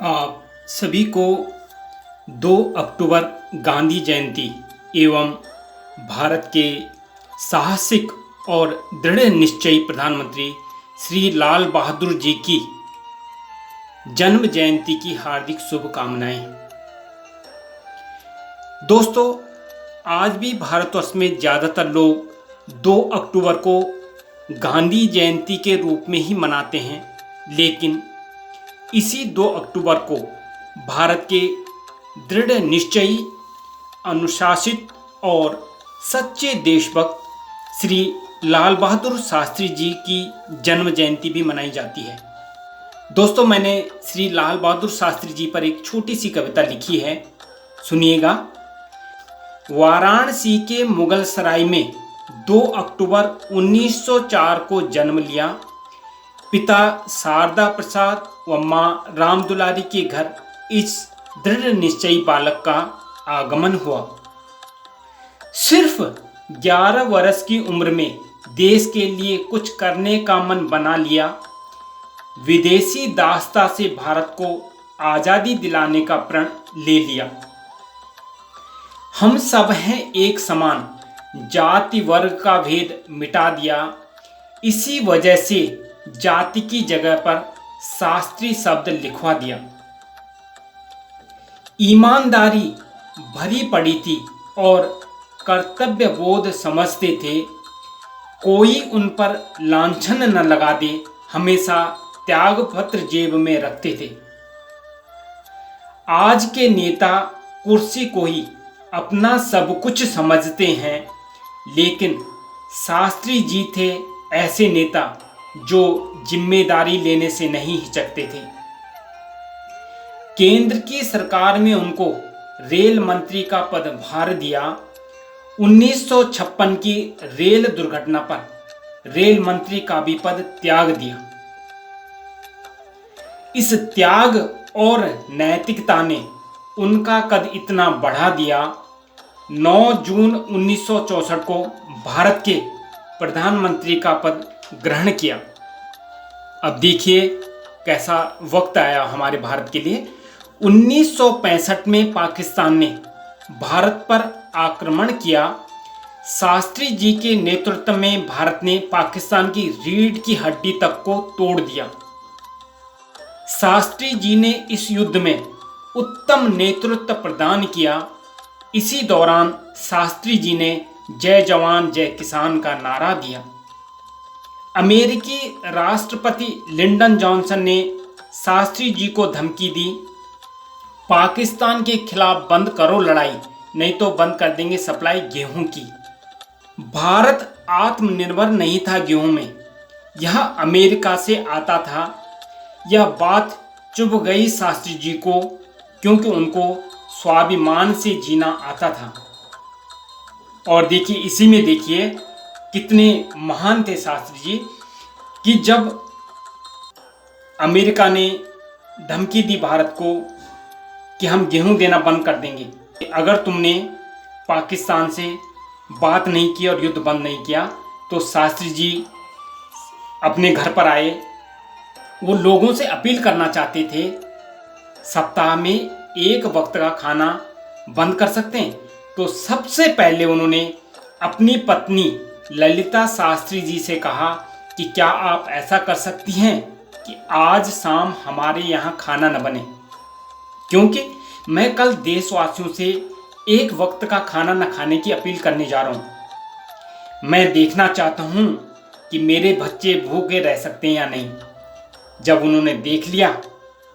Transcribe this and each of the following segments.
आप सभी को 2 अक्टूबर गांधी जयंती एवं भारत के साहसिक और दृढ़ निश्चयी प्रधानमंत्री श्री लाल बहादुर जी की जन्म जयंती की हार्दिक शुभकामनाएं। दोस्तों, आज भी भारतवर्ष में ज़्यादातर लोग 2 अक्टूबर को गांधी जयंती के रूप में ही मनाते हैं, लेकिन इसी 2 अक्टूबर को भारत के दृढ़ निश्चयी, अनुशासित और सच्चे देशभक्त श्री लाल बहादुर शास्त्री जी की जन्म जयंती भी मनाई जाती है। दोस्तों, मैंने श्री लाल बहादुर शास्त्री जी पर एक छोटी सी कविता लिखी है, सुनिएगा। वाराणसी के मुगल सराय में 2 अक्टूबर 1904 को जन्म लिया। पिता शारदा प्रसाद व मां रामदुलारी के घर इस दृढ़ निश्चयी बालक का आगमन हुआ। सिर्फ 11 वर्ष की उम्र में देश के लिए कुछ करने का मन बना लिया। विदेशी दासता से भारत को आज़ादी दिलाने का प्रण ले लिया। हम सब हैं एक समान, जाति वर्ग का भेद मिटा दिया। इसी वजह से जाति की जगह पर शास्त्री शब्द लिखवा दिया। ईमानदारी भरी पड़ी थी और कर्तव्य बोध समझते थे। कोई उन पर लांछन न लगा दे, हमेशा त्याग पत्र जेब में रखते थे। आज के नेता कुर्सी को ही अपना सब कुछ समझते हैं, लेकिन शास्त्री जी थे ऐसे नेता जो जिम्मेदारी लेने से नहीं हिचकते थे। केंद्र की सरकार में उनको रेल मंत्री का पदभार दिया। 1956 की रेल दुर्घटना पर रेल मंत्री का भी पद त्याग दिया। इस त्याग और नैतिकता ने उनका कद इतना बढ़ा दिया। 9 जून 1964 को भारत के प्रधानमंत्री का पद ग्रहण किया। अब देखिए कैसा वक्त आया हमारे भारत के लिए। 1965 में पाकिस्तान ने भारत पर आक्रमण किया। शास्त्री जी के नेतृत्व में भारत ने पाकिस्तान की रीढ़ की हड्डी तक को तोड़ दिया। शास्त्री जी ने इस युद्ध में उत्तम नेतृत्व प्रदान किया। इसी दौरान शास्त्री जी ने जय जवान जय किसान का नारा दिया। अमेरिकी राष्ट्रपति लिंडन जॉनसन ने शास्त्री जी को धमकी दी, पाकिस्तान के खिलाफ बंद करो लड़ाई, नहीं तो बंद कर देंगे सप्लाई गेहूं की। भारत आत्मनिर्भर नहीं था गेहूं में, यह अमेरिका से आता था। यह बात चुभ गई शास्त्री जी को, क्योंकि उनको स्वाभिमान से जीना आता था। और देखिए, इसी में देखिए कितने महान थे शास्त्री जी कि जब अमेरिका ने धमकी दी भारत को कि हम गेहूं देना बंद कर देंगे अगर तुमने पाकिस्तान से बात नहीं की और युद्ध बंद नहीं किया, तो शास्त्री जी अपने घर पर आए। वो लोगों से अपील करना चाहते थे, सप्ताह में एक वक्त का खाना बंद कर सकते हैं। तो सबसे पहले उन्होंने अपनी पत्नी ललिता शास्त्री जी से कहा कि क्या आप ऐसा कर सकती हैं कि आज शाम हमारे यहाँ खाना न बने, क्योंकि मैं कल देशवासियों से एक वक्त का खाना न खाने की अपील करने जा रहा हूँ। मैं देखना चाहता हूँ कि मेरे बच्चे भूखे रह सकते हैं या नहीं। जब उन्होंने देख लिया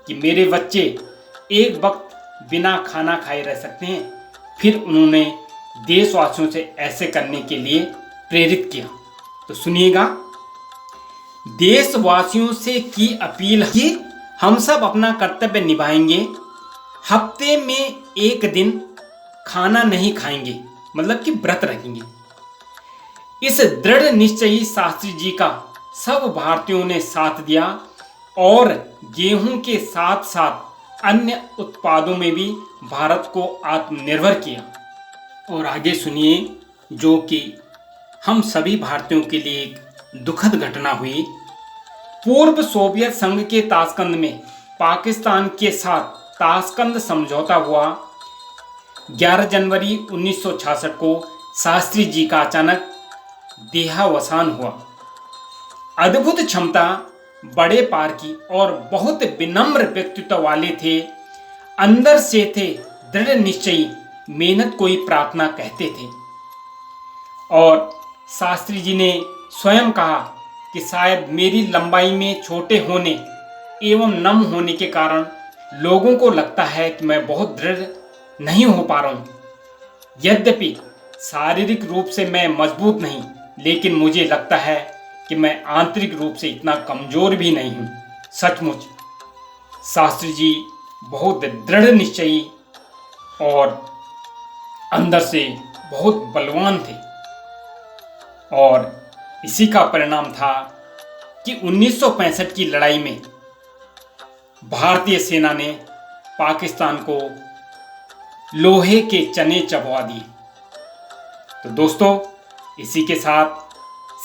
कि मेरे बच्चे एक वक्त बिना खाना खाए रह सकते हैं, फिर उन्होंने देशवासियों से ऐसे करने के लिए प्रेरित किया। तो सुनिएगा, देशवासियों से की अपील कि हम सब अपना कर्तव्य निभाएंगे, हफ्ते में एक दिन खाना नहीं खाएंगे, मतलब कि व्रत रखेंगे। इस दृढ़ निश्चयी शास्त्री जी का सब भारतीयों ने साथ दिया और गेहूं के साथ साथ अन्य उत्पादों में भी भारत को आत्मनिर्भर किया। और आगे सुनिए, जो कि हम सभी भारतीयों के लिए एक दुखद घटना हुई। पूर्व सोवियत संघ के ताशकंद में पाकिस्तान के साथ ताशकंद समझौता हुआ। 11 जनवरी 1966 को शास्त्री जी का अचानक देहावसान हुआ। अद्भुत क्षमता, बड़े पार की और बहुत विनम्र व्यक्तित्व वाले थे। अंदर से थे दृढ़ निश्चयी, मेहनत को ही प्रार्थना कहते थे। और शास्त्री जी ने स्वयं कहा कि शायद मेरी लंबाई में छोटे होने एवं नम होने के कारण लोगों को लगता है कि मैं बहुत दृढ़ नहीं हो पा रहा हूँ। यद्यपि शारीरिक रूप से मैं मजबूत नहीं, लेकिन मुझे लगता है कि मैं आंतरिक रूप से इतना कमजोर भी नहीं हूँ। सचमुच शास्त्री जी बहुत दृढ़ निश्चयी और अंदर से बहुत बलवान थे। और इसी का परिणाम था कि 1965 की लड़ाई में भारतीय सेना ने पाकिस्तान को लोहे के चने चबवा दिए। तो दोस्तों, इसी के साथ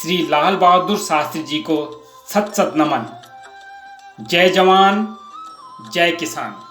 श्री लाल बहादुर शास्त्री जी को सत सत नमन। जय जवान, जय किसान।